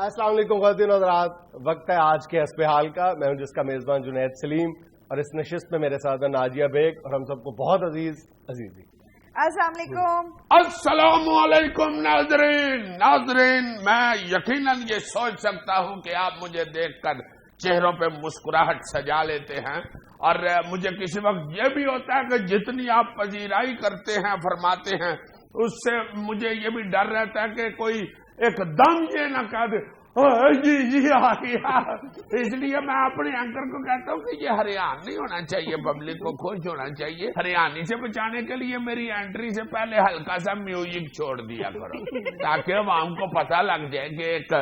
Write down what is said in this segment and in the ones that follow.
السلام علیکم خواتین و حضرات، وقت ہے آج کے حسب حال کا. میں ہوں جس کا میزبان جنید سلیم، اور اس نشست میں میرے ساتھ ناجیہ بیگ اور ہم سب کو بہت عزیز عزیزی. السلام علیکم. السلام علیکم ناظرین، میں یقیناً یہ سوچ سکتا ہوں کہ آپ مجھے دیکھ کر چہروں پہ مسکراہٹ سجا لیتے ہیں، اور مجھے کسی وقت یہ بھی ہوتا ہے کہ جتنی آپ پذیرائی کرتے ہیں فرماتے ہیں، اس سے مجھے یہ بھی ڈر رہتا ہے کہ کوئی ایک دم یہ نہ کہہ دے جی آ گیا. اس لیے میں اپنے اینکر کو کہتا ہوں کہ یہ ہریان نہیں ہونا چاہیے، پبلک کو خوش ہونا چاہیے. ہریانی سے بچانے کے لیے میری انٹری سے پہلے ہلکا سا میوزک چھوڑ دیا کرو تاکہ عوام کو پتہ لگ جائے کہ ایک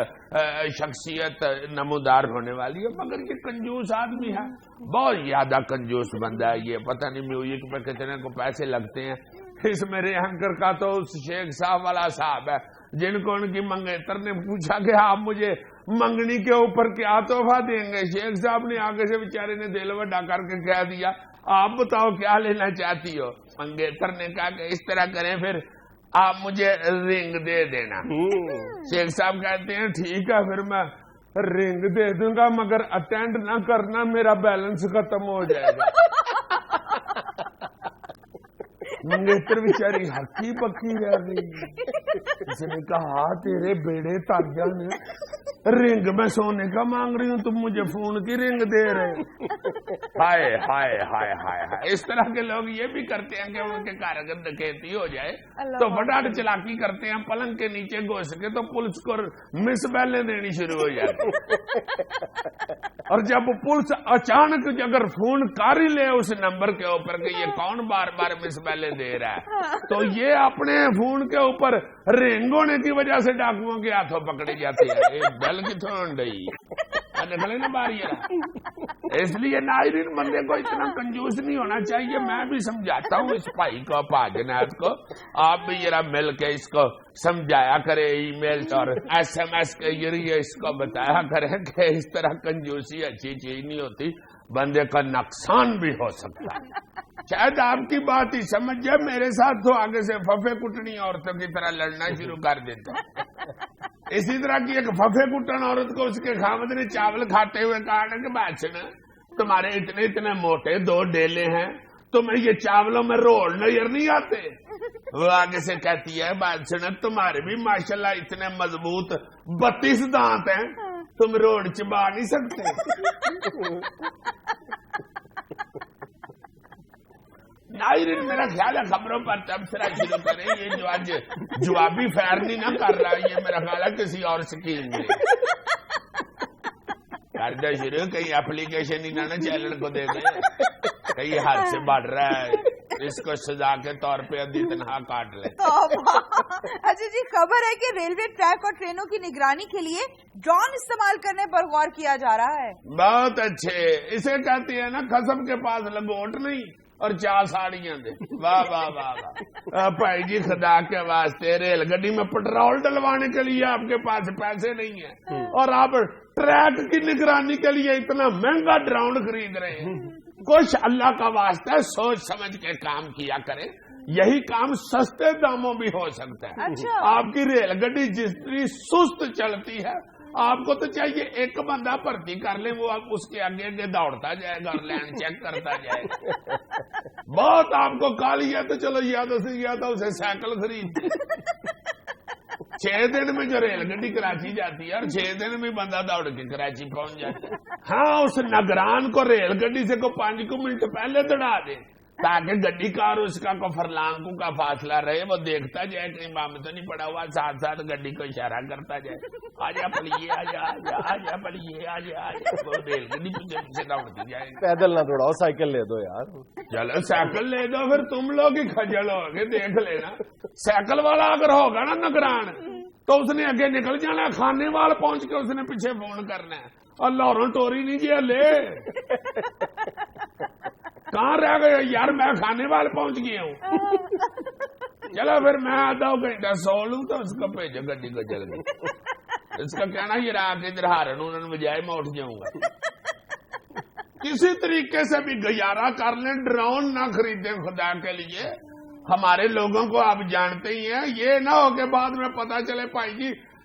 شخصیت نمودار ہونے والی ہے. مگر یہ کنجوس آدمی ہے، بہت زیادہ کنجوس بندہ ہے یہ. پتہ نہیں میوزک پہ کتنے کو پیسے لگتے ہیں. اس میرے اینکر کا تو اس شیخ صاحب والا صاحب ہے جن کو ان کی منگیتر نے پوچھا کہ آپ مجھے منگنی کے اوپر کیا تحفہ دیں گے. شیخ صاحب نے آگے سے بیچارے نے دل وڈا کر کے کہہ دیا آپ بتاؤ کیا لینا چاہتی ہو. منگیتر نے کہا کہ اس طرح کریں پھر آپ مجھے رنگ دے دینا. شیخ صاحب کہتے ہیں ٹھیک ہے پھر میں رنگ دے دوں گا، مگر اٹینڈ نہ کرنا، میرا بیلنس ختم ہو جائے گا. منگیتر بیچاری ہکی پکی رہ گئی. اس نے کہا تیرے بیڑے تاجا نے رنگ میں سونے کا مانگ رہی ہوں، تم مجھے فون کی رنگ دے رہے. ہائے ہائے ہائے ہائے ہائے. اس طرح کے لوگ یہ بھی کرتے ہیں کہ ان کے کارگر ڈکیتی ہو جائے تو فٹاٹ چلاکی کرتے ہیں، پلنگ کے نیچے گھس کے تو پولیس کو مس بیلیں دینی شروع ہو جاتی. اور جب پولیس اچانک اگر فون کر ہی لے اس نمبر کے اوپر کہ یہ کون بار بار مس بیلیں دے رہا ہے، تو یہ اپنے فون کے اوپر رنگ ہونے کی وجہ سے ڈاکوؤں کے ہاتھوں پکڑی جاتی ہے. بیل کتوں ڈئی نکلے نا بار. اس لیے ناظرین بندے کو اتنا کنجوس نہیں ہونا چاہیے. میں بھی سمجھاتا ہوں اس بھائی کو، پاجنات کو، آپ بھی ذرا مل کے اس کو سمجھایا کرے، ای میل اور ایس ایم ایس کے ذریعے اس کو بتایا کرے کہ اس طرح کنجوسی اچھی چیز نہیں ہوتی، بندے کا نقصان بھی ہو سکتا ہے. شاید آپ کی بات ہی سمجھ جائے. میرے ساتھ تو آگے سے ففے کٹنی عورتوں کی طرح لڑنا شروع کر دیتا. اسی طرح کی ایک ففے کٹن عورت کو اس کے خامد نے چاول کھاتے ہوئے کہا کہ بادشاہ تمہارے اتنے اتنے موٹے 2 ڈیلے ہیں، تمہیں یہ چاولوں میں رول نظر نہیں آتے. وہ آگے سے کہتی ہے بادشاہ تمہارے بھی ماشاءاللہ اتنے مضبوط 32 دانت ہیں، تم روڈ چبا نہیں سکتے. ناظرین میرا خیال ہے خبروں پر تبصرہ شروع کریں. یہ جو آج جوابی فیرنی نہ کر رہا ہے، یہ میرا خیال ہے کسی اور سکیم میں کر دے شروع. کہیں اپلیکیشن ہی نہ چینل کو دے دیں، کہیں حد سے بڑھ رہا ہے، اس کو سزا کے طور پہ ادھی تنہا کاٹ لیں. اچھا جی، خبر ہے کہ ریلوے ٹریک اور ٹرینوں کی نگرانی کے لیے ڈرون استعمال کرنے پر غور کیا جا رہا ہے. بہت اچھے. اسے کہتے ہیں نا خصم کے پاس لنگوٹ نہیں اور 4 ساڑیاں دے. واہ واہ واہ واہ. بھائی جی خدا کے واسطے ریل گڈی میں پٹرول ڈلوانے کے لیے آپ کے پاس پیسے نہیں ہیں اور آپ ٹریک کی نگرانی کے لیے اتنا مہنگا ڈرون خرید رہے ہیں. کچھ اللہ کا واسطہ سوچ سمجھ کے کام کیا کریں. یہی کام سستے داموں بھی ہو سکتا ہے. آپ کی ریل گڈی جتنی سست چلتی ہے، آپ کو تو چاہیے ایک بندہ بھرتی کر لیں، وہ اس کے آگے آگے دوڑتا جائے گا اور لائن چیک کرتا جائے گا. بہت آپ کو کالی ہے تو چلو یا تو اسے سائیکل خرید. 6 دن میں جو ریل گڈی کراچی جاتی ہے اور 6 دن میں بندہ دوڑ کے کراچی پہنچ جاتا ہے. ہاں اس نگران کو ریل گڈی سے کو 5 منٹ پہلے دوڑا دے تاکہ گڈی کا اور اس کا کو فرلانگوں کا فاصلہ رہے. وہ دیکھتا جائے کہیں بام تو نہیں پڑا ہوا، ساتھ ساتھ گڈی کو اشارہ کرتا جائے آجا پڑیے آجا آجا آجا پڑیے آجا آجا. وہ ریل گڈی سے دوڑتی جائے. پیدل نہ دوڑاؤ، سائیکل لے دو یار. چلو سائیکل لے دو، پھر تم لوگ ہی کھجل ہو گے. دیکھ لینا سائیکل والا اگر ہوگا نا نگران تو اس نے اگے نکل جانا، کھانے وال پہنچ کے اس نے پیچھے فون کرنا ہے اور لاہوروں ٹوری نہیں جی لے کہاں رہ گئے یار، میں کھانے وال پہنچ گیا ہوں. چلو پھر میں آدھا گھنٹہ سو لوں تو اس کو بھیجو گڈی کو چل گئی. اس کا کہنا یہ رہا کہ ادھر ہارن انہوں نے بجائے میں اٹھ جاؤں گا. کسی طریقے سے بھی گزارا کر لیں، ڈرون نہ خریدیں خدا کے لیے. ہمارے لوگوں کو آپ جانتے ہی ہیں، یہ نہ ہو کہ بعد میں پتا چلے بھائی جی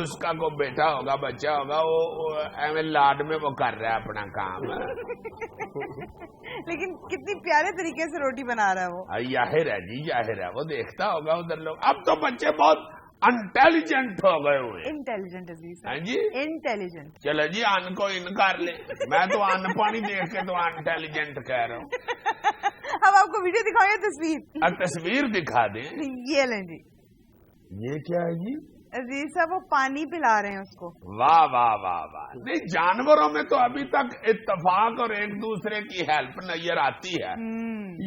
اس کا کوئی بیٹا ہوگا بچہ ہوگا وہ ایویں لاڈ میں وہ کر رہا ہے اپنا کام. لیکن کتنی پیارے طریقے سے روٹی بنا رہا ہے وہ. ظاہر ہے جی ظاہر ہے وہ دیکھتا ہوگا ادھر لوگ. اب تو بچے بہت انٹیلیجنٹ ہو گئے ہوئے. انٹیلیجنٹ عزیز ہاں جی انٹیلیجنٹ. چلو جی ان کو ان کر لیں. میں تو ان پانی دیکھ کے تو انٹیلیجنٹ کہہ رہا ہوں. اب آپ کو ویڈیو دکھائیں تصویر. تصویر دکھا دیں. یہ لیں جی. یہ کیا ہے جی؟ عزیز صاحب وہ پانی پلا رہے ہیں اس کو. واہ واہ واہ واہ. نہیں جانوروں میں تو ابھی تک اتفاق اور ایک دوسرے کی ہیلپ نظر آتی ہے.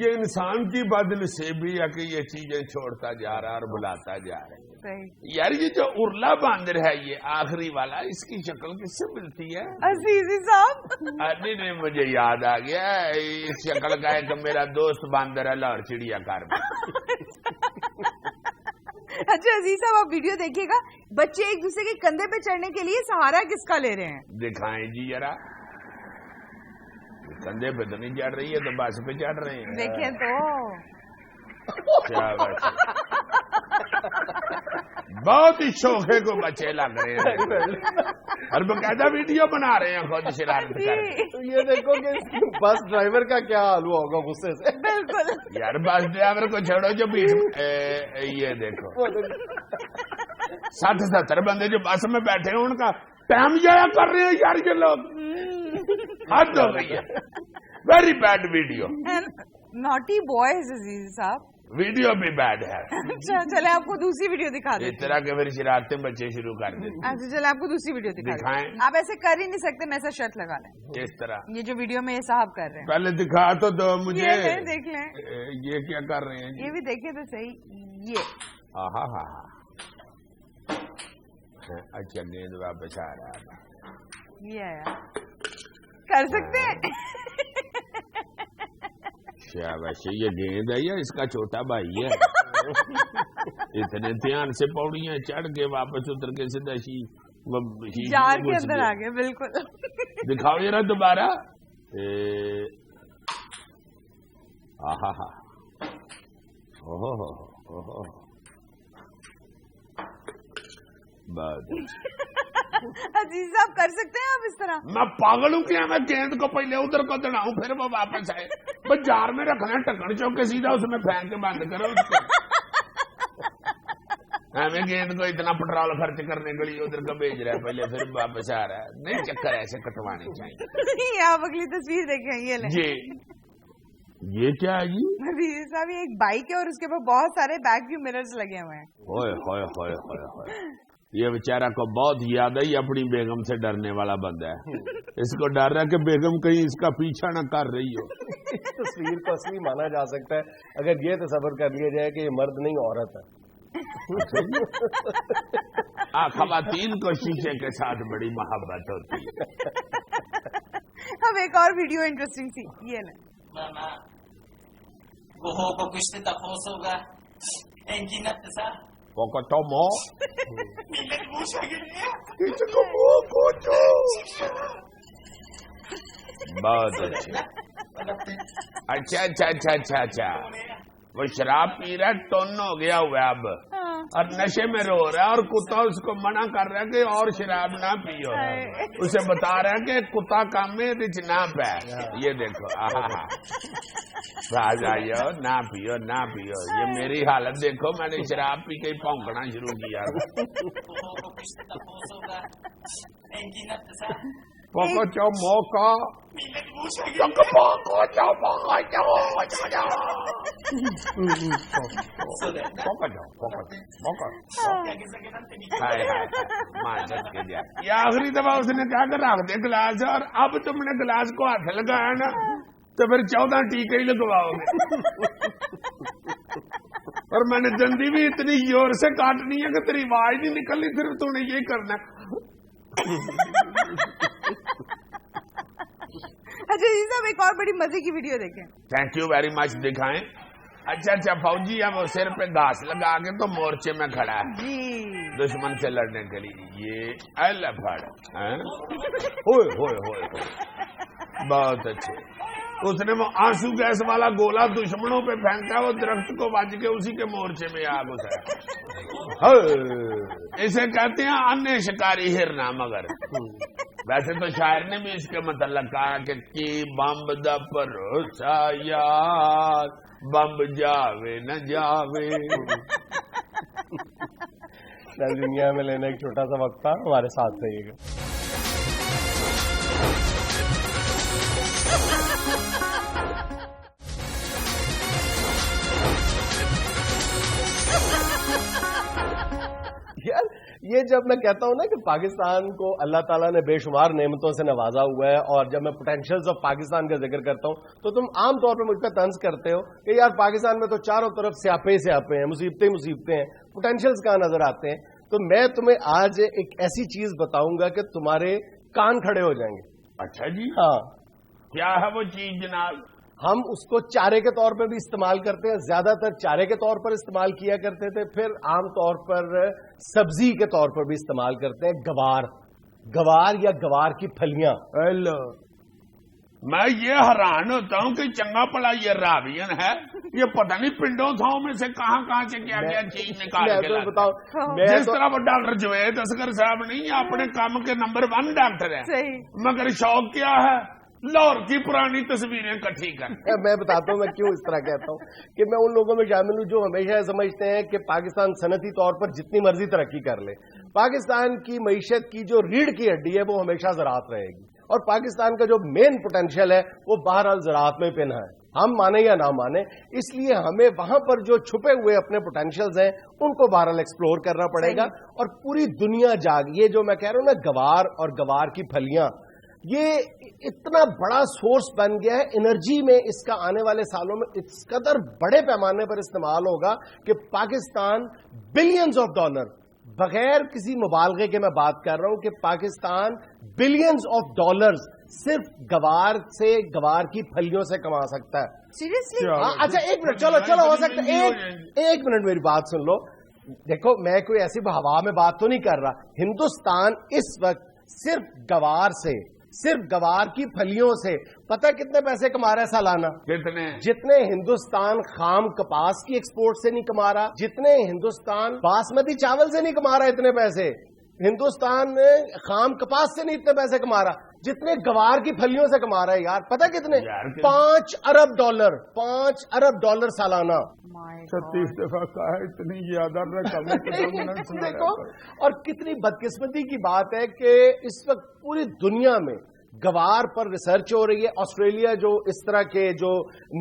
یہ انسان کی بدل سے بھی ہے کہ یہ چیزیں چھوڑتا جا رہا ہے اور بلاتا جا رہا ہے. یار یہ جو ارلا باندر ہے یہ آخری والا اس کی شکل کس سے ملتی ہے عزیزی صاحب؟ نہیں مجھے یاد آ گیا اس شکل کا ایک میرا دوست باندر ہے لاہور چڑیا گھر میں. اچھا عزیز صاحب آپ ویڈیو دیکھیے گا. بچے ایک دوسرے کے کندھے پہ چڑھنے کے لیے سہارا کس کا لے رہے ہیں؟ دکھائیں جی ذرا. کندھے پہ تو نہیں چڑھ رہی ہے تو بس پہ چڑھ رہے ہیں. دیکھیں تو بہت ہی شوخے کو بچے لگ رہے ہیں اور باقاعدہ ویڈیو بنا رہے ہیں خود شرارت کر کے. یہ دیکھو کہ بس ڈرائیور کا کیا حال ہوا ہوگا غصے سے. بالکل یار بس ڈرائیور کو چھوڑو جو بیچ یہ دیکھو 60-70 بندے جو بس میں بیٹھے ہیں ان کا ٹائم ضائع کر رہے ہیں یار یہ لوگ. حد ہو گئی ہے. Very bad video. Naughty boys Aziz صاحب. ویڈیو بھی بیڈ ہے. اچھا چلے آپ کو دوسری ویڈیو دکھا دیں. اس طرح کے پھر شرارتیں بچے شروع کر دیتے. اچھا چلے آپ کو دوسری ویڈیو دکھائیں. آپ ایسے کر ہی نہیں سکتے میں ایسا شرط لگا لیں. اس طرح یہ جو ویڈیو میں یہ صاحب کر رہے ہیں پہلے دکھا تو دو مجھے. دیکھ لیں یہ کیا کر رہے ہیں. یہ بھی دیکھیں تو صحیح. یہ ہاں ہاں اچھا گیند واپس آ رہا تھا. یہ آیا کر سکتے ہیں. ویسے یہ گیند ہے یا اس کا چھوٹا بھائی ہے. اتنے دھیان سے پوڑیاں چڑھ کے واپس اتر کے سیدھا جار کے اندر آ گئے. بالکل دکھاؤ ذرا دوبارہ. عزیز صاحب کر سکتے ہیں آپ اس طرح. میں پاگل ہوں کیا میں گیند کو پہلے ادھر کو دڑاؤں پھر وہ واپس آئے. بس جار میں رکھنا ٹکن چوک کے سیدھا اس میں پھینک کے بند کرو اس کو. ہمیں گیند کو اتنا پٹرول خرچ کرنے کے لیے ادھر کو بھیج رہا ہے پہلے پھر واپس آ رہا ہے. نہیں چکر ایسے کٹوانے چاہیے. آپ اگلی تصویر دیکھیں. یہ لیں جی یہ کیا ہے جی؟ عزیز صاحب یہ ایک بائک ہے اور اس کے اوپر بہت سارے بیک ویو مررز لگے ہوئے ہیں. ہوئے ہوئے ہوئے ہوئے ہوئے. یہ بیچارہ کو بہت یاد ہے اپنی بیگم سے ڈرنے والا بندہ ہے. اس کو ڈر رہا ہے کہ بیگم کہیں اس کا پیچھا نہ کر رہی ہو. تصویر کو اصلی مانا جا سکتا ہے اگر یہ تصور کر لیا جائے کہ یہ مرد نہیں عورت ہے. خواتین کو شیشے کے ساتھ بڑی محبت ہوتی ہے. اب ایک اور ویڈیو انٹرسٹنگ سی. یہ لیں بہت اچھا اچھا اچھا اچھا اچھا. وہ شراب پی رہا ہے ٹن ہو گیا ہوا اب اور نشے میں رو رہا ہے اور کتا اس کو منع کر رہا ہے کہ اور شراب نہ پیو. اسے بتا رہا ہے کہ کتا کام میں رچ نہ پہ. یہ دیکھو راج آئیو نہ پیو نہ پیو. یہ میری حالت دیکھو میں نے شراب پی کے پونکنا شروع کیا. پوکو چو موقع یہ آخری دفعہ اس نے کہا کہ رکھ دے گلاس اور اب تم نے گلاس کو ہاتھ لگایا نا تو پھر 14 ٹیکے ہی لگواؤ گے. اور میں نے دندی بھی اتنی زور سے کاٹنی ہے کہ تیری آواز نہیں نکلنی. صرف تو نے یہ کرنا. اچھا جی صاحب ایک اور بڑی مزے کی ویڈیو دیکھیں. Thank you very much. دکھائیں. اچھا اچھا فوجی ہے وہ سر پہ گھاس لگا کے تو مورچے میں کھڑا ہے جی دشمن سے لڑنے کے لیے. یہ لفڑ ہوئے ہوئے ہوئے. بہت اچھے. اس نے وہ آنسو گیس والا گولا دشمنوں پہ پھینکا وہ درخت کو بج کے اسی کے مورچے میں آگ گھسا. اسے کہتے ہیں ان شکاری ہرنا. مگر ویسے تو شاعر نے بھی اس کے متعلق کہا کہ کی بمب دا بھروسہ یار بمب جاوے نہ جاوے. دنیا میں لینا ایک چھوٹا سا وقت تھا, ہمارے ساتھ رہیے گا. یار یہ جب میں کہتا ہوں نا کہ پاکستان کو اللہ تعالیٰ نے بے شمار نعمتوں سے نوازا ہوا ہے, اور جب میں پوٹینشیلز آف پاکستان کا ذکر کرتا ہوں تو تم عام طور پہ مجھ پہ طنز کرتے ہو کہ یار پاکستان میں تو چاروں طرف سیاپے ہیں, مصیبتیں ہیں, پوٹینشیلز کہاں نظر آتے ہیں. تو میں تمہیں آج ایک ایسی چیز بتاؤں گا کہ تمہارے کان کھڑے ہو جائیں گے. اچھا جی, ہاں کیا ہے وہ چیز جناب؟ ہم اس کو چارے کے طور پہ بھی استعمال کرتے ہیں, زیادہ تر چارے کے طور پر استعمال کیا کرتے تھے, پھر عام طور پر سبزی کے طور پر بھی استعمال کرتے ہیں. گوار یا گوار کی پھلیاں. میں یہ حیران ہوتا ہوں کہ چنگا پڑا یہ راوین ہے, یہ پتہ نہیں پنڈوں تھاؤں میں سے کہاں سے کیا چیز نکال کے بتاؤ. جس طرح وہ ڈاکٹر جوید اصغر صاحب نہیں اپنے کام کے نمبر 1 ڈاکٹر ہیں, مگر شوق کیا ہے لاہور کی پرانی تصویریں اکٹھی کر. میں بتاتا ہوں میں کیوں اس طرح کہتا ہوں کہ میں ان لوگوں میں شامل ہوں جو ہمیشہ سمجھتے ہیں کہ پاکستان صنعتی طور پر جتنی مرضی ترقی کر لے, پاکستان کی معیشت کی جو ریڑھ کی ہڈی ہے وہ ہمیشہ زراعت رہے گی, اور پاکستان کا جو مین پوٹینشیل ہے وہ بہرحال زراعت میں پنہا ہے. ہم مانیں یا نہ مانیں, اس لیے ہمیں وہاں پر جو چھپے ہوئے اپنے پوٹینشیلز ہیں ان کو بہرحال ایکسپلور کرنا پڑے گا. اور پوری دنیا یہ جو میں کہہ رہا ہوں نا گوار اور گوار کی پھلیاں, یہ اتنا بڑا سورس بن گیا ہے انرجی میں, اس کا آنے والے سالوں میں اس قدر بڑے پیمانے پر استعمال ہوگا کہ پاکستان بلینز آف ڈالر, بغیر کسی مبالغے کے میں بات کر رہا ہوں کہ پاکستان بلینز آف ڈالرز صرف گوار کی پھلیوں سے کما سکتا ہے. سیریسلی؟ اچھا ایک منٹ, چلو ہو سکتا ہے, ایک منٹ میری بات سن لو. دیکھو میں کوئی ایسی ہوا میں بات تو نہیں کر رہا. ہندوستان اس وقت صرف گوار کی پھلیوں سے پتہ کتنے پیسے کما رہا ہے سالانہ؟ کتنے؟ جتنے ہندوستان خام کپاس کی ایکسپورٹ سے نہیں کما رہا, جتنے ہندوستان باسمتی چاول سے نہیں کما رہا اتنے پیسے, ہندوستان خام کپاس سے نہیں اتنے پیسے کما رہا جتنے گوار کی پھلیوں سے کما رہا ہے. یار پتہ کتنے؟ 5 ارب ڈالر سالانہ. 36 دفعہ کہا ہے, اتنی زیادہ رقم. دیکھو, اور کتنی بدقسمتی کی بات ہے کہ اس وقت پوری دنیا میں گوار پر ریسرچ ہو رہی ہے. آسٹریلیا جو اس طرح کے جو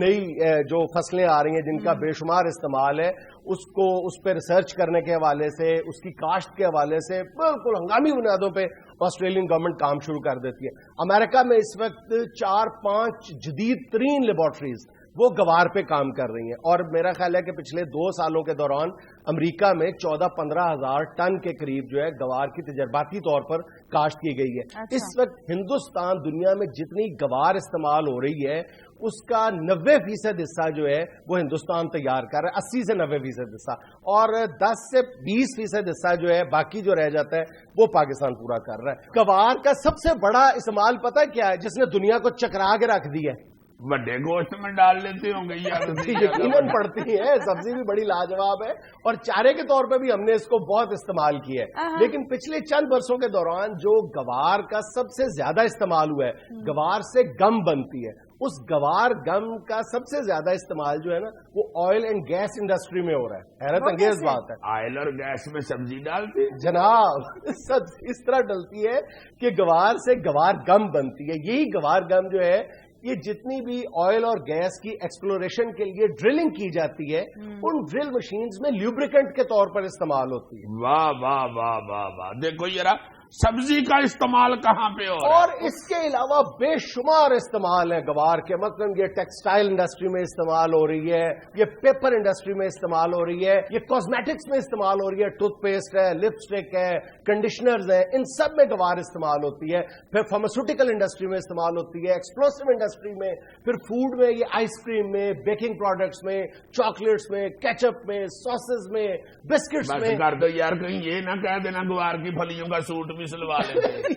نئی جو فصلیں آ رہی ہیں جن کا بے شمار استعمال ہے, اس پہ ریسرچ کرنے کے حوالے سے, اس کی کاشت کے حوالے سے بالکل ہنگامی بنیادوں پہ آسٹریلین گورنمنٹ کام شروع کر دیتی ہے. امریکہ میں اس وقت 4-5 جدید ترین لیبارٹریز وہ گوار پہ کام کر رہی ہیں, اور میرا خیال ہے کہ پچھلے 2 سالوں کے دوران امریکہ میں 14-15 ہزار ٹن کے قریب جو ہے گوار کی تجرباتی طور پر کاشت کی گئی ہے. اس وقت ہندوستان دنیا میں جتنی گوار استعمال ہو رہی ہے اس کا 90% حصہ جو ہے وہ ہندوستان تیار کر رہا ہے, 80 سے 90% حصہ, اور 10 سے 20% حصہ جو ہے باقی جو رہ جاتا ہے وہ پاکستان پورا کر رہا ہے. گوار کا سب سے بڑا استعمال پتہ کیا ہے جس نے دنیا کو چکرا کے رکھ دی ہے؟ بڑے گوشت میں ڈال لیتے ہوں گے یقیناً پڑتی ہے, سبزی بھی بڑی لاجواب ہے, اور چارے کے طور پہ بھی ہم نے اس کو بہت استعمال کیا ہے. لیکن پچھلے چند برسوں کے دوران جو گوار کا سب سے زیادہ استعمال ہوا ہے, گوار سے گم بنتی ہے, اس گوار گم کا سب سے زیادہ استعمال جو ہے نا وہ آئل اینڈ گیس انڈسٹری میں ہو رہا ہے. حیرت انگیز بات ہے. آئل اور گیس میں سبزی ڈالتی جناب, سب اس طرح ڈلتی ہے کہ گوار سے گوار گم بنتی ہے. یہی گوار گم جو ہے یہ جتنی بھی آئل اور گیس کی ایکسپلوریشن کے لیے ڈرلنگ کی جاتی ہے ان ڈرل مشینز میں لیوبریکنٹ کے طور پر استعمال ہوتی ہے. واہ واہ واہ واہ واہ, دیکھو ذرا سبزی کا استعمال کہاں پہ ہو رہا ہے؟ اور اس کے علاوہ بے شمار استعمال ہے گوار کے. مثلا یہ ٹیکسٹائل انڈسٹری میں استعمال ہو رہی ہے, یہ پیپر انڈسٹری میں استعمال ہو رہی ہے, یہ کاسمیٹکس میں استعمال ہو رہی ہے, ٹوتھ پیسٹ ہے, لپسٹک ہے, کنڈیشنرز ہیں, ان سب میں گوار استعمال ہوتی ہے. پھر فارماسیوٹیکل انڈسٹری میں استعمال ہوتی ہے, ایکسپلوسو انڈسٹری میں, پھر فوڈ میں, یہ آئس کریم میں, بیکنگ پروڈکٹس میں, چاکلیٹس میں, کیچپ میں, ساسز میں, بسکٹس میں. کر دو یار, کہیں یہ نہ کہہ دینا گوار کی پھلیوں کا سوٹ بھی سلوا لیتے.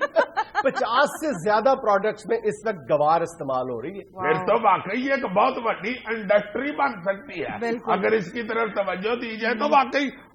50 سے زیادہ پروڈکٹس میں اس وقت گوار استعمال ہو رہی ہے. پھر تو واقعی ایک بہت بڑی انڈسٹری بن سکتی ہے اگر اس کی طرف توجہ دی جائے. تو واقعی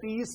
30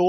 $2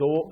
$2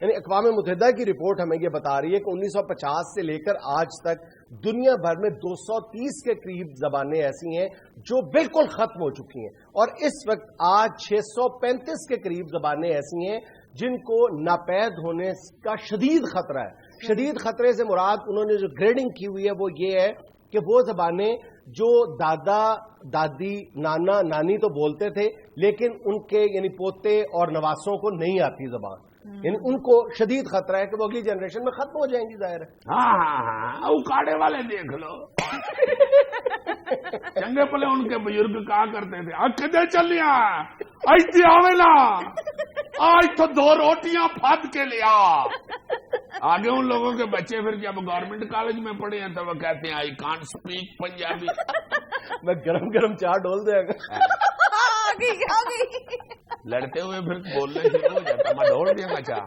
یعنی اقوام متحدہ کی رپورٹ ہمیں یہ بتا رہی ہے کہ 1950 سے لے کر آج تک دنیا بھر میں 230 کے قریب زبانیں ایسی ہیں جو بالکل ختم ہو چکی ہیں، اور اس وقت آج 635 کے قریب زبانیں ایسی ہیں جن کو ناپید ہونے کا شدید خطرہ ہے۔ شدید خطرے سے مراد انہوں نے جو گریڈنگ کی ہوئی ہے وہ یہ ہے کہ وہ زبانیں جو دادا دادی نانا نانی تو بولتے تھے لیکن ان کے یعنی پوتے اور نواسوں کو نہیں آتی زبان، یعنی ان کو شدید خطرہ ہے کہ وہ اگلی جنریشن میں ختم ہو جائیں گی، ظاہر ہے۔ ہاں اکاڑے والے دیکھ لو، چنگے پلے ان کے بزرگ کہا کرتے تھے کدے چلیا ایسے آوے نا آج تو 2 روٹیاں پھد کے لیا۔ آگے ان لوگوں کے بچے پھر جب گورنمنٹ کالج میں پڑھے ہیں تو وہ کہتے ہیں آئی کانٹ اسپیک پنجابی۔ میں گرم گرم چائے ڈول دیا گا، لڑتے ہوئے پھر بولنے شروع ہو جاتا میں ڈھول دیا گا چاہ۔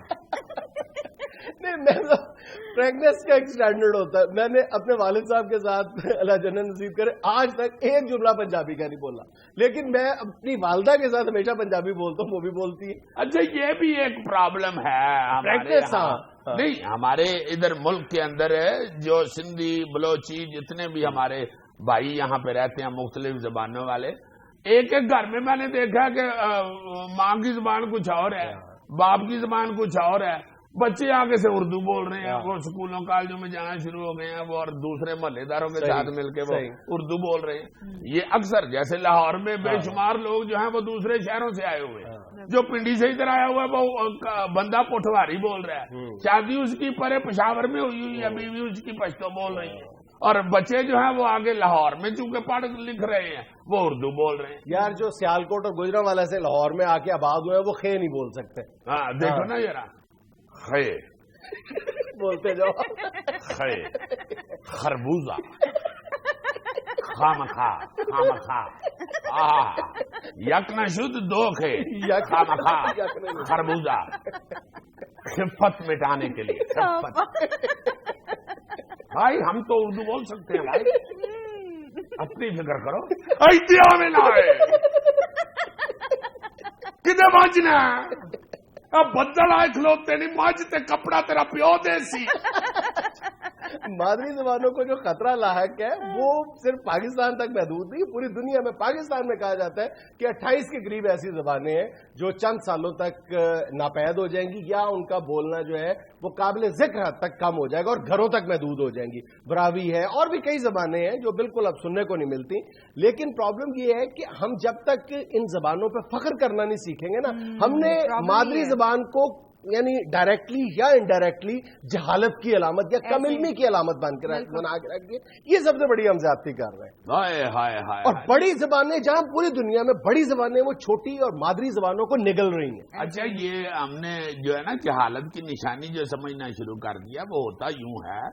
نہیں، میں تو فرینکنیس کا ایک اسٹینڈرڈ ہوتا ہے۔ میں نے اپنے والد صاحب کے ساتھ اللہ جنت نصیب کرے آج تک ایک جملہ پنجابی کا نہیں بولا، لیکن میں اپنی والدہ کے ساتھ ہمیشہ پنجابی بولتا ہوں، وہ بھی بولتی ہے۔ اچھا یہ بھی ایک پرابلم ہے ہمارے یہاں، نہیں ہمارے ادھر ملک کے اندر ہے جو سندھی بلوچی جتنے بھی ہمارے بھائی یہاں پہ رہتے ہیں مختلف زبانوں والے، ایک ایک گھر میں نے دیکھا کہ ماں کی زبان کچھ اور ہے، باپ کی زبان کچھ اور ہے، بچے آگے سے اردو بول رہے ہیں، وہ اسکولوں کالجوں میں جانا شروع ہو گئے ہیں، وہ اور دوسرے محلے داروں کے ساتھ مل کے وہ اردو بول رہے ہیں۔ یہ اکثر جیسے لاہور میں بے شمار لوگ جو ہیں وہ دوسرے شہروں سے آئے ہوئے ہیں، جو پنڈی سے ادھر آیا ہوا ہے وہ بندہ پٹواری بول رہا ہے، شادی اس کی پرے پشاور میں ہوئی ہوئی ہے، بیوی اس کی پشتو بول رہی ہے، اور بچے جو ہیں وہ آگے لاہور میں چونکہ پڑھ لکھ رہے ہیں وہ اردو بول رہے ہیں۔ یار جو سیالکوٹ اور گجرانوالہ سے لاہور میں آ کے آباد ہوئے ہیں وہ خے نہیں بول سکتے۔ ہاں دیکھو نا ذرا، خے بولتے جاؤ، خے خربوزہ خامخا خامخا یک نہ شد 2 خے خامخا خربوزہ خفت مٹانے کے لیے خفت۔ بھائی ہم تو اردو بول سکتے ہیں بھائی، اپنی فکر کرو۔ ایتیا میں نہ ہے کدے مانجنا اب بدل آئے کھلوتے نہیں مانجتے کپڑا تیرا پیو دے سی۔ مادری زبانوں کو جو خطرہ لاحق ہے وہ صرف پاکستان تک محدود نہیں، پوری دنیا میں۔ پاکستان میں کہا جاتا ہے کہ 28 کے قریب ایسی زبانیں ہیں جو چند سالوں تک ناپید ہو جائیں گی یا ان کا بولنا جو ہے وہ قابل ذکر حد تک کم ہو جائے گا اور گھروں تک محدود ہو جائیں گی۔ براوی ہے اور بھی کئی زبانیں ہیں جو بالکل اب سننے کو نہیں ملتی، لیکن پرابلم یہ ہے کہ ہم جب تک ان زبانوں پہ فخر کرنا نہیں سیکھیں گے نا، ہم نے مادری زبان کو یعنی ڈائریکٹلی یا انڈائریکٹلی جہالت کی علامت یا کم علمی کی علامت بنا کے رکھ کے یہ سب سے بڑی ہم زیادتی کر رہے ہیں۔ اور بڑی زبانیں جہاں پوری دنیا میں بڑی زبانیں وہ چھوٹی اور مادری زبانوں کو نگل رہی ہیں۔ اچھا یہ ہم نے جو ہے نا جہالت کی نشانی جو سمجھنا شروع کر دیا وہ ہوتا یوں ہے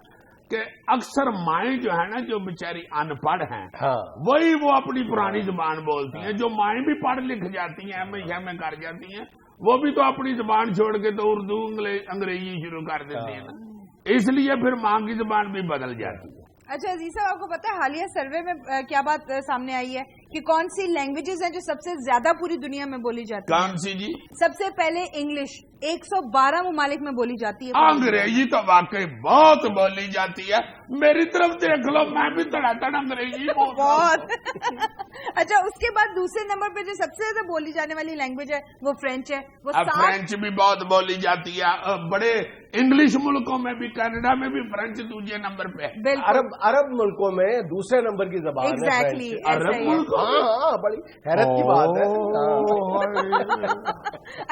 کہ اکثر مائیں جو ہے نا جو بیچاری ان پڑھ ہیں وہی وہ اپنی پرانی زبان بولتی ہیں، جو مائیں بھی پڑھ لکھ جاتی ہیں ایم اے کر جاتی ہیں وہ بھی تو اپنی زبان چھوڑ کے تو اردو انگریزی شروع کر دیتی ہیں نا، اس لیے پھر ماں کی زبان بھی بدل جاتی ہے۔ اچھا عزیز صاحب، آپ کو پتا ہے حالیہ سروے میں کیا بات سامنے آئی ہے کہ کون سی لینگویجز ہیں جو سب سے زیادہ پوری دنیا میں بولی جاتی ہیں؟ کون سی جی؟ سب سے پہلے انگلش 112 ممالک میں بولی جاتی ہے۔ انگریزی تو واقعی بہت بولی جاتی ہے، میری طرف دیکھ لو میں بھی تڑا تڑ انگریزی بہت۔ اچھا اس کے بعد دوسرے نمبر پہ جو سب سے زیادہ بولی جانے والی لینگویج ہے وہ فرینچ ہے۔ وہ فرینچ بھی بہت بولی جاتی ہے، بڑے انگلش ملکوں میں بھی، کینیڈا میں بھی فرینچ دوسرے نمبر پہ۔ عرب ملکوں میں دوسرے نمبر کی زبان ہے۔ عرب ملکوں ہاں بڑی حیرت کی بات ہے۔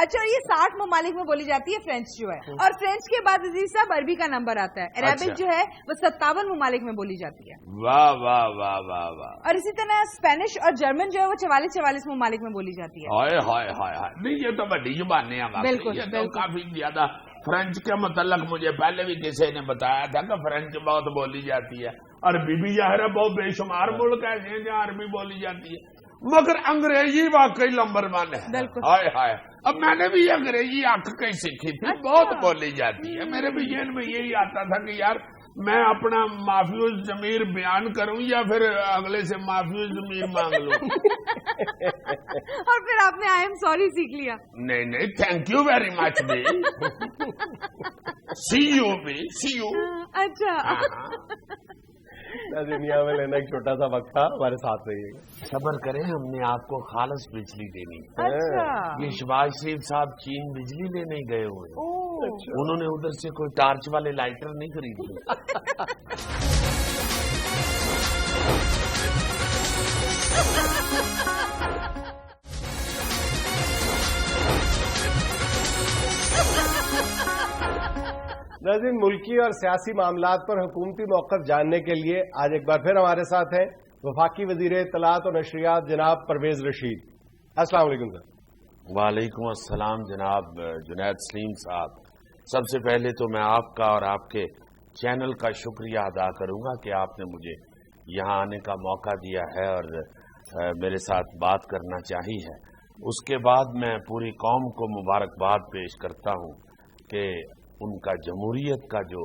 اچھا یہ 60 ممالک میں بولی جاتی ہے فرینچ جو ہے، اور فرینچ کے بعد عزیز صاحب عربی کا نمبر آتا ہے۔ عربک جو ہے وہ 57 ممالک میں بولی جاتی ہے۔ واہ واہ واہ واہ واہ۔ اور اسی طرح اسپینش اور جرمن جو ہے وہ 44 ممالک میں بولی جاتی ہے۔ ہائے ہائے ہائے ہائے، نہیں یہ تو بڑی زبانیں ہیں، بالکل یہ تو کافی زیادہ۔ فرینچ کے متعلق مجھے پہلے بھی کسی نے بتایا تھا کہ فرینچ بہت بولی جاتی ہے، عربی بھی ظاہر ہے بہت بے شمار ملک ایسے ہیں جہاں عربی بولی جاتی ہے، مگر انگریزی واقعی نمبر 1 ہے۔ ہائے ہائے، اب میں نے بھی انگریزی آنکھ کہیں سیکھی تھی، بہت بولی جاتی ہے، میرے بھی ذہن میں یہی آتا تھا کہ یار میں اپنا معافی ضمیر بیان کروں یا پھر اگلے سے معافی ضمیر مانگ لوں؟ اور پھر آپ نے آئی ایم سوری سیکھ لیا؟ نہیں تھینک یو ویری مچ بھی، سی یو بھی، سی یو۔ اچھا دنیا میں لینا ایک چھوٹا سا وقت تھا، ہمارے ساتھ رہیے گا۔ صبر کریں، ہم نے آپ کو خالص بجلی دینی ہے۔ اچھا یہ شہباز شریف صاحب چین بجلی لینے گئے ہوئے ہیں، اوہ، انہوں نے ادھر سے کوئی ٹارچ والے لائٹر نہیں خریدے۔ ناظرین، ملکی اور سیاسی معاملات پر حکومتی موقف جاننے کے لیے آج ایک بار پھر ہمارے ساتھ ہیں وفاقی وزیر اطلاعات اور نشریات جناب پرویز رشید۔ السلام علیکم سر۔ وعلیکم السلام جناب جنید سلیم صاحب، سب سے پہلے تو میں آپ کا اور آپ کے چینل کا شکریہ ادا کروں گا کہ آپ نے مجھے یہاں آنے کا موقع دیا ہے اور میرے ساتھ بات کرنا چاہی ہے۔ اس کے بعد میں پوری قوم کو مبارکباد پیش کرتا ہوں کہ ان کا جمہوریت کا جو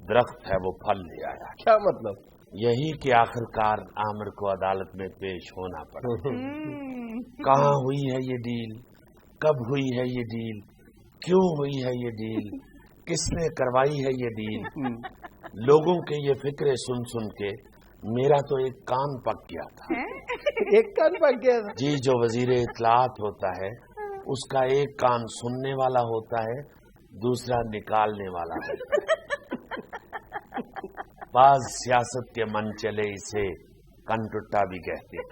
درخت ہے وہ پھل لے آیا۔ کیا مطلب؟ یہی کہ آخرکار عامر کو عدالت میں پیش ہونا پڑا۔ کہاں ہوئی ہے یہ ڈیل، کب ہوئی ہے یہ ڈیل، کیوں ہوئی ہے یہ ڈیل، کس نے کروائی ہے یہ ڈیل؟ لوگوں کے یہ فکرے سن سن کے میرا تو ایک کان پک گیا تھا۔ ایک کان پک گیا تھا؟ جی، جو وزیر اطلاعات ہوتا ہے اس کا ایک کان سننے والا ہوتا ہے، دوسرا نکالنے والا ہے۔ بعض سیاست کے من چلے اسے کن ٹٹا بھی کہتے ہیں۔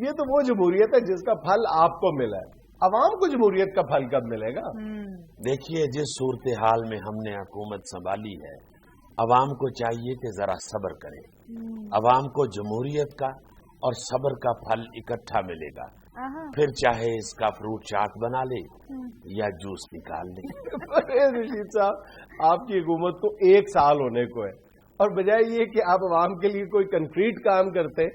یہ تو وہ جمہوریت ہے جس کا پھل آپ کو ملا ہے، عوام کو جمہوریت کا پھل کب ملے گا؟ دیکھیے، جس صورتحال میں ہم نے حکومت سنبھالی ہے، عوام کو چاہیے کہ ذرا صبر کرے۔ عوام کو جمہوریت کا اور صبر کا پھل اکٹھا ملے گا، پھر چاہے اس کا فروٹ چاٹ بنا لے یا جوس نکال لے۔ رشید صاحب، آپ کی حکومت کو 1 سال ہونے کو ہے اور بجائے یہ کہ آپ عوام کے لیے کوئی کنکریٹ کام کرتے،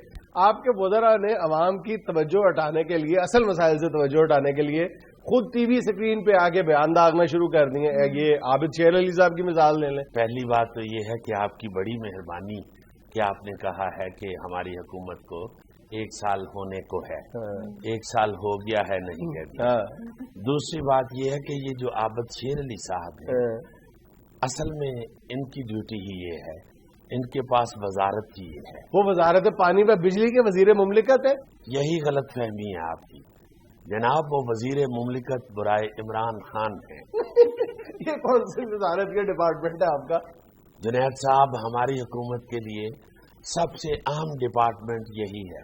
آپ کے وزراء نے عوام کی توجہ ہٹانے کے لیے، اصل مسائل سے توجہ ہٹانے کے لیے خود ٹی وی اسکرین پہ آگے بیان داغنا شروع کر دیے۔ یہ عابد شیر علی صاحب کی مثال لے لیں۔ پہلی بات تو یہ ہے کہ آپ کی بڑی مہربانی کہ آپ نے کہا ہے کہ ہماری حکومت کو 1 سال ہونے کو ہے، 1 سال ہو گیا ہے نہیں کہتے۔ دوسری بات یہ ہے کہ یہ جو عابد شیر علی صاحب ہیں، اصل میں ان کی ڈیوٹی ہی یہ ہے، ان کے پاس وزارت ہی یہ ہے۔ وہ وزارت پانی و بجلی کے وزیر مملکت ہے؟ یہی غلط فہمی ہے آپ کی جناب، وہ وزیر مملکت برائے عمران خان ہیں۔ یہ کون سی وزارت کے ڈپارٹمنٹ ہے آپ کا؟ جنید صاحب، ہماری حکومت کے لیے سب سے اہم ڈپارٹمنٹ یہی ہے۔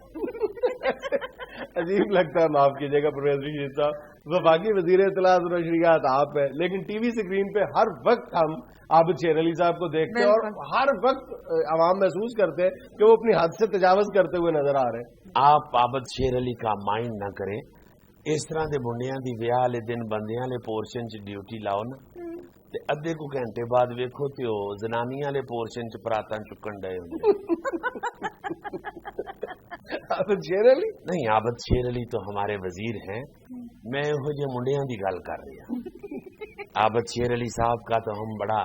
عجیب لگتا ہے، معاف کیجیے گا پرویز رشید صاحب، وفاقی وزیر اطلاعات و نشریات آپ ہیں، لیکن ٹی وی اسکرین پہ ہر وقت ہم عابد شیر علی صاحب کو دیکھتے ہیں اور ہر وقت عوام محسوس کرتے ہیں کہ وہ اپنی حد سے تجاوز کرتے ہوئے نظر آ رہے ہیں۔ آپ عابد شیر علی کا مائنڈ نہ کریں، اس طرح دے منڈیاں دی ویاہ والے دن بندیاں لے پورشن چ ڈیوٹی لاؤ نا، تے ادھے کو گھنٹے بعد ویکھو تے او زنانیاں لے پورشن چ پراتاں چکن ڈے ہوندے۔ عابد شیر علی نہیں، عابد شیر علی تو ہمارے وزیر ہیں، میں وہ جو منڈیاں دی گل کر رہی ہوں۔ عابد شیر علی صاحب کا تو ہم بڑا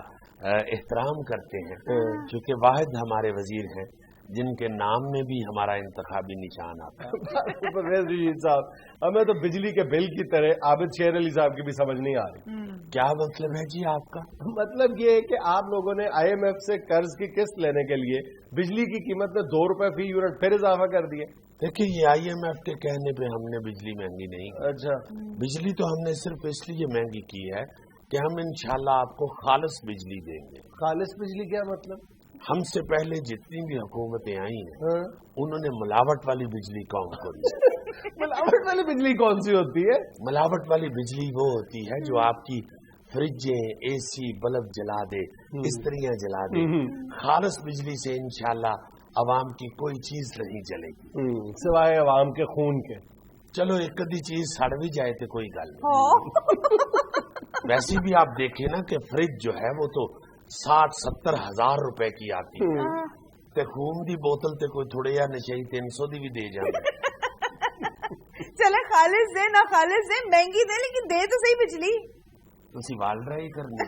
احترام کرتے ہیں، کیونکہ واحد ہمارے وزیر ہیں جن کے نام میں بھی ہمارا انتخابی نشان آتا ہے۔ پرویز رشید صاحب، ہمیں تو بجلی کے بل کی طرح عابد شیر علی صاحب کی بھی سمجھ نہیں آ رہی۔ کیا مطلب ہے جی آپ کا؟ مطلب یہ ہے کہ آپ لوگوں نے آئی ایم ایف سے قرض کی قسط لینے کے لیے بجلی کی قیمت میں 2 روپے فی یونٹ پھر اضافہ کر دیے۔ دیکھیے، یہ آئی ایم ایف کے کہنے پہ ہم نے بجلی مہنگی نہیں کی۔ اچھا، بجلی تو ہم نے صرف اس لیے مہنگی کی ہے کہ ہم انشاءاللہ آپ کو خالص بجلی دیں گے۔ خالص بجلی کیا مطلب؟ ہم سے پہلے جتنی بھی حکومتیں آئی ہیں انہوں نے ملاوٹ والی بجلی قوم کو دی۔ ملاوٹ والی بجلی کون سی ہوتی ہے؟ ملاوٹ والی بجلی وہ ہوتی ہے جو آپ کی فریجیں، اے سی، بلب جلا دے، استریاں جلا دے۔ خالص بجلی سے انشاءاللہ عوام کی کوئی چیز نہیں جلے گی سوائے عوام کے خون کے۔ چلو ایک ادھی چیز سڑ بھی جائے تو کوئی گل نہیں۔ ویسے بھی آپ دیکھیں نا کہ فریج جو ہے وہ تو 60-70 ہزار روپے کی آتی ہے، تے خون دی بوتل تے کوئی تھوڑے یا نشئی 300 دی بھی دے جائے۔ چلے خالص دے نہ خالص دے، مہنگی دے لیکن دے تو صحیح بجلی۔ تسی وال رہی کرنی